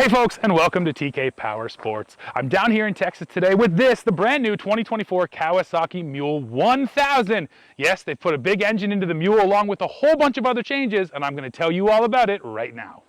Hey folks, and welcome to TK Power Sports. I'm down here in Texas today with the brand new 2024 Kawasaki Mule 1000. Yes, they've put a big engine into the Mule along with a whole bunch of other changes, and I'm going to tell you all about it right now.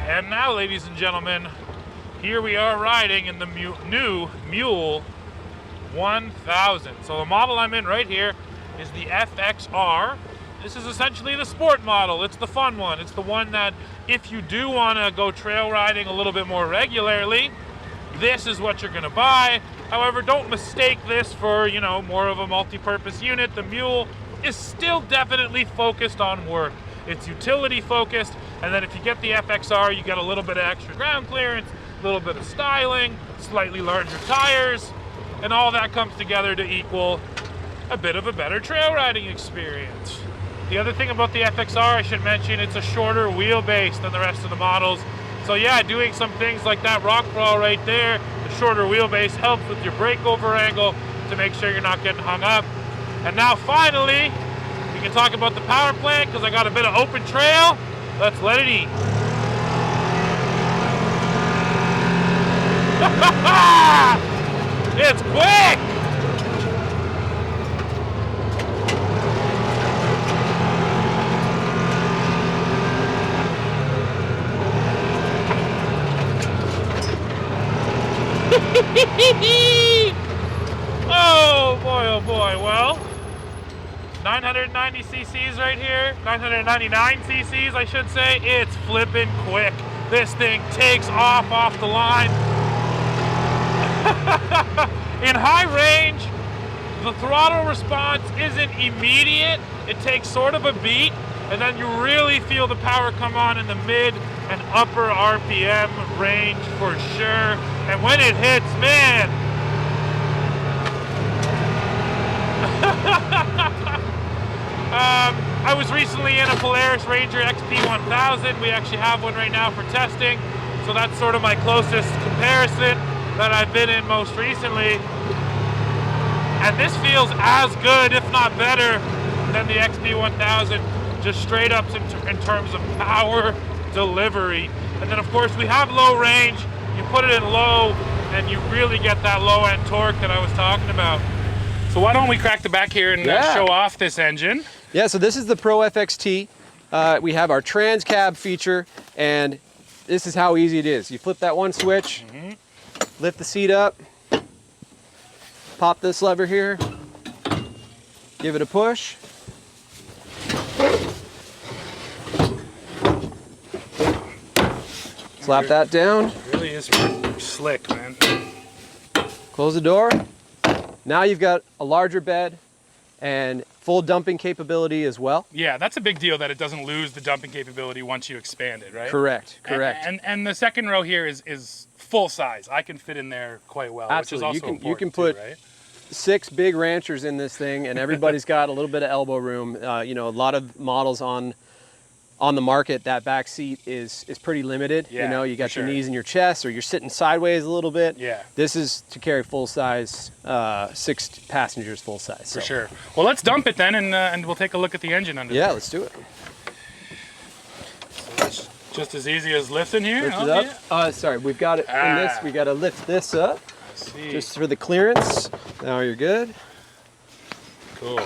And now, ladies and gentlemen, here we are riding in the new Mule 1000. So the model I'm in right here is the FXR. This is essentially the sport model. It's the fun one. It's the one that if you do want to go trail riding a little bit more regularly, this is what you're going to buy. However, don't mistake this for, you know, more of a multi-purpose unit. The Mule is still definitely focused on work. It's utility focused, and then if you get the FXR, you get a little bit of extra ground clearance, a little bit of styling, slightly larger tires, and all that comes together to equal a bit of a better trail riding experience. The other thing about the FXR, I should mention, it's a shorter wheelbase than the rest of the models. So yeah, doing some things like that rock crawl right there, the shorter wheelbase helps with your breakover angle to make sure you're not getting hung up. And now finally, we can talk about the power plant because I got a bit of open trail. Let's let it eat. It's quick! Oh boy, well, 990 cc's right here, 999 cc's I should say. It's flipping quick. This thing takes off the line. In high range, the throttle response isn't immediate. It takes sort of a beat, and then you really feel the power come on in the mid and upper RPM range for sure. And when it hits, man, I was recently in a Polaris Ranger XP1000. We actually have one right now for testing, so that's sort of my closest comparison that I've been in most recently. And this feels as good, if not better, than the XP1000, just straight up in terms of power delivery. And then of course we have low range. You put it in low and you really get that low end torque that I was talking about. So why don't we crack the back here and show off this engine? Yeah, so this is the Pro FXT. We have our trans cab feature, and this is how easy it is. You flip that one switch, lift the seat up, pop this lever here, give it a push. Slap that down. It really is slick, man. Close the door. Now you've got a larger bed and full dumping capability as well. Yeah, that's a big deal that it doesn't lose the dumping capability once you expand it, right? Correct. And the second row here is full size. I can fit in there quite well, Absolutely. which is also important you can put too, right? 6 big ranchers in this thing, and everybody's got a little bit of elbow room. You know, a lot of models on the market, that back seat is pretty limited. Yeah, you know, you got your knees in your chest, or you're sitting sideways a little bit. Yeah. This is to carry full size, 6 passengers full size. For sure. Well, let's dump it then, and we'll take a look at the engine under there. Yeah, let's do it. So it's just as easy as lifting here. Lift it up. Yeah. Sorry, we've got it in this. We got to lift this up. I see. Just for the clearance. Now you're good. Cool.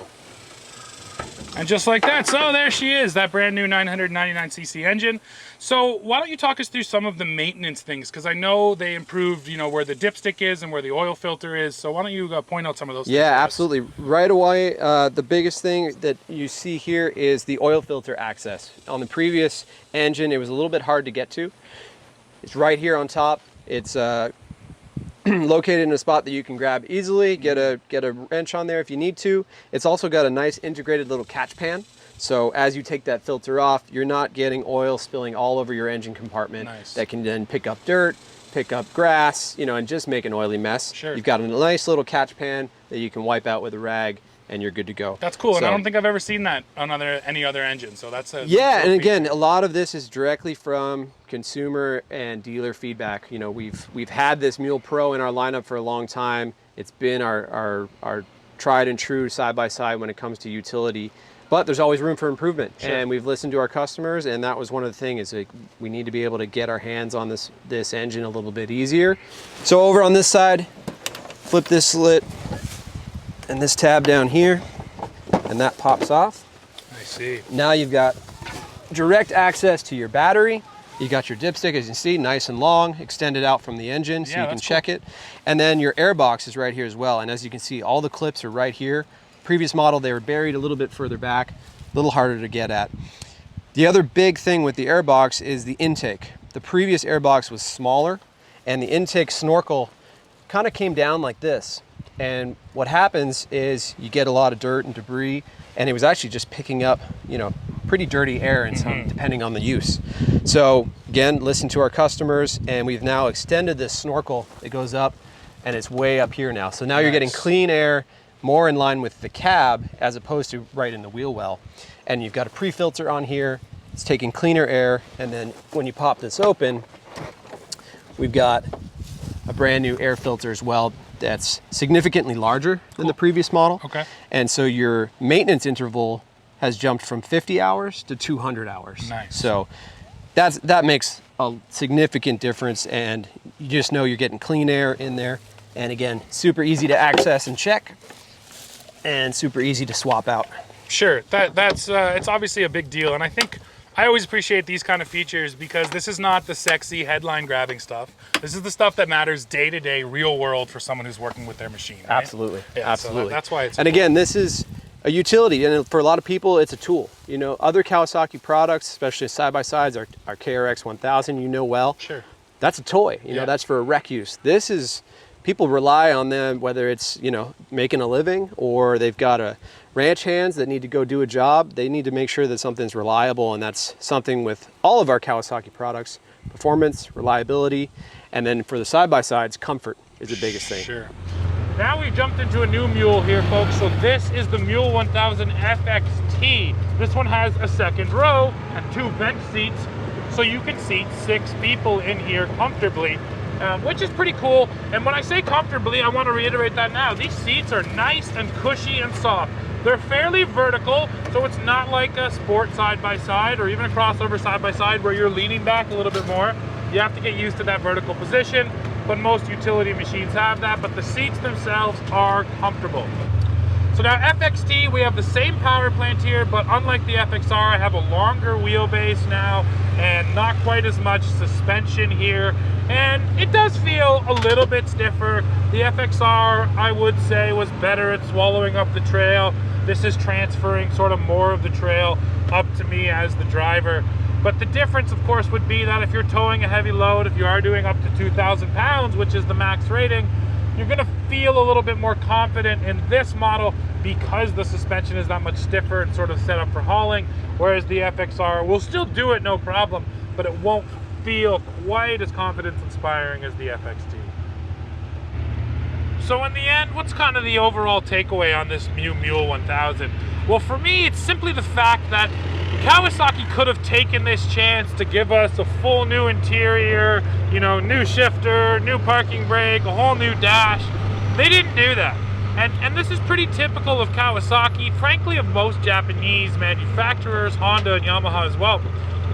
And just like that, so there she is, that brand new 999cc engine. So why don't you talk us through some of the maintenance things, because I know they improved, you know, where the dipstick is and where the oil filter is. So why don't you point out some of those things? Yeah, absolutely. Right away, the biggest thing that you see here is the oil filter access. On the previous engine, it was a little bit hard to get to. It's right here on top. It's located in a spot that you can grab easily, get a wrench on there if you need to. It's also got a nice integrated little catch pan. So as you take that filter off, you're not getting oil spilling all over your engine compartment. Nice. That can then pick up dirt, pick up grass, you know, and just make an oily mess. Sure. You've got a nice little catch pan that you can wipe out with a rag, and you're good to go. That's cool, So, and I don't think I've ever seen that on any other engine, so that's a yeah, cool and again, feature. a lot of this is directly from consumer and dealer feedback. You know, we've had this Mule Pro in our lineup for a long time. It's been our tried and true side-by-side when it comes to utility, but there's always room for improvement. Sure. And we've listened to our customers, and that was one of the things, is like, we need to be able to get our hands on this engine a little bit easier. So over on this side, flip this slit and this tab down here, and that pops off. I see. Now you've got direct access to your battery. You got your dipstick, as you can see, nice and long, extended out from the engine, so Yeah, you can that's check it. And then your air box is right here as well. And as you can see, all the clips are right here. Previous model, they were buried a little bit further back, a little harder to get at. The other big thing with the air box is the intake. The previous air box was smaller, and the intake snorkel kind of came down like this. And what happens is you get a lot of dirt and debris, and it was actually just picking up, you know, pretty dirty air in some, depending on the use. So again, listen to our customers, and we've now extended this snorkel. It goes up, and it's way up here now. So now you're getting Nice. clean air, more in line with the cab, as opposed to right in the wheel well. And you've got a pre-filter on here. It's taking cleaner air, and then when you pop this open, we've got a brand new air filter as well that's significantly larger than the previous model. Okay. And so your maintenance interval has jumped from 50 hours to 200 hours. Nice. So that makes a significant difference, and you just know you're getting clean air in there. And again, super easy to access and check, and super easy to swap out. Sure, that's it's obviously a big deal, and I think I always appreciate these kind of features because this is not the sexy headline grabbing stuff. This is the stuff that matters day to day, real world for someone who's working with their machine. Right? Absolutely, Yeah, absolutely. So that's why it's. And cool. again, this is a utility, and for a lot of people, it's a tool. You know, other Kawasaki products, especially side-by-sides, our KRX 1000, you know well. Sure. That's a toy, you know, Yeah. that's for a rec use. This is, people rely on them, whether it's, you know, making a living, or they've got a ranch hands that need to go do a job. They need to make sure that something's reliable, and that's something with all of our Kawasaki products: performance, reliability, and then for the side-by-sides, comfort is the biggest thing. Sure. Now we've jumped into a new Mule here, folks. So this is the Mule 1000 FXT. This one has a second row and 2 bench seats, so you can seat 6 people in here comfortably, which is pretty cool. And when I say comfortably, I want to reiterate that now. These seats are nice and cushy and soft. They're fairly vertical, so it's not like a sport side-by-side or even a crossover side-by-side where you're leaning back a little bit more. You have to get used to that vertical position, but most utility machines have that, but the seats themselves are comfortable. So now FXT, we have the same power plant here, but unlike the FXR, I have a longer wheelbase now and not quite as much suspension here. And it does feel a little bit stiffer. The FXR, I would say, was better at swallowing up the trail. This is transferring sort of more of the trail up to me as the driver. But the difference, of course, would be that if you're towing a heavy load, if you are doing up to 2,000 pounds, which is the max rating, you're gonna feel a little bit more confident in this model because the suspension is that much stiffer and sort of set up for hauling, whereas the FXR will still do it no problem, but it won't feel quite as confidence-inspiring as the FXT. So in the end, what's kind of the overall takeaway on this Mule 1000? Well, for me, it's simply the fact that Kawasaki could have taken this chance to give us a full new interior, you know, new shifter, new parking brake, a whole new dash. They didn't do that. And this is pretty typical of Kawasaki, frankly of most Japanese manufacturers, Honda and Yamaha as well.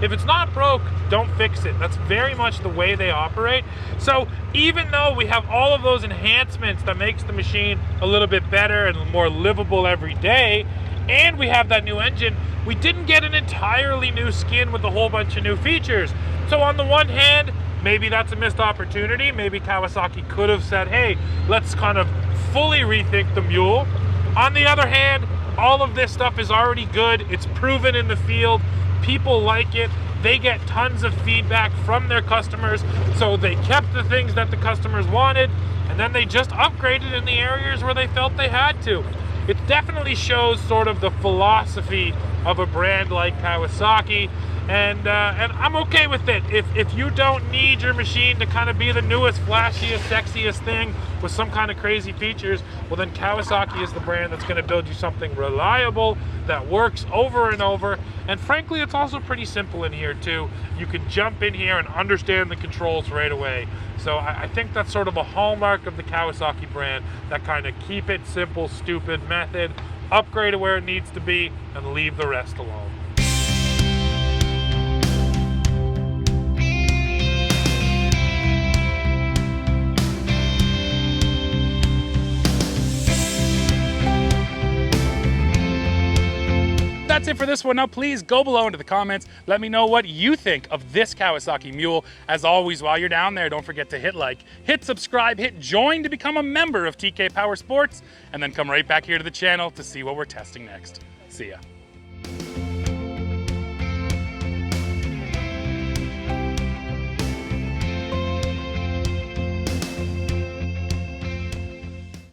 If it's not broke, don't fix it. That's very much the way they operate. So even though we have all of those enhancements that makes the machine a little bit better and more livable every day, and we have that new engine, we didn't get an entirely new skin with a whole bunch of new features. So on the one hand, maybe that's a missed opportunity. Maybe Kawasaki could have said, hey, let's kind of fully rethink the Mule. On the other hand, all of this stuff is already good. It's proven in the field. People like it. they get tons of feedback from their customers, so they kept the things that the customers wanted, and then they just upgraded in the areas where they felt they had to. It definitely shows sort of the philosophy of a brand like Kawasaki, and I'm okay with it. If you don't need your machine to kind of be the newest, flashiest, sexiest thing with some kind of crazy features, well then Kawasaki is the brand that's going to build you something reliable, that works over and over, and frankly it's also pretty simple in here too. You can jump in here and understand the controls right away. So I think that's sort of a hallmark of the Kawasaki brand, that kind of keep it simple, stupid method, upgrade it where it needs to be, and leave the rest alone. That's it for this one. Now please go below into the comments, let me know what you think of this Kawasaki Mule. As always, while you're down there, don't forget to hit like, hit subscribe, hit join to become a member of TK Power Sports, and then come right back here to the channel to see what we're testing next. See ya.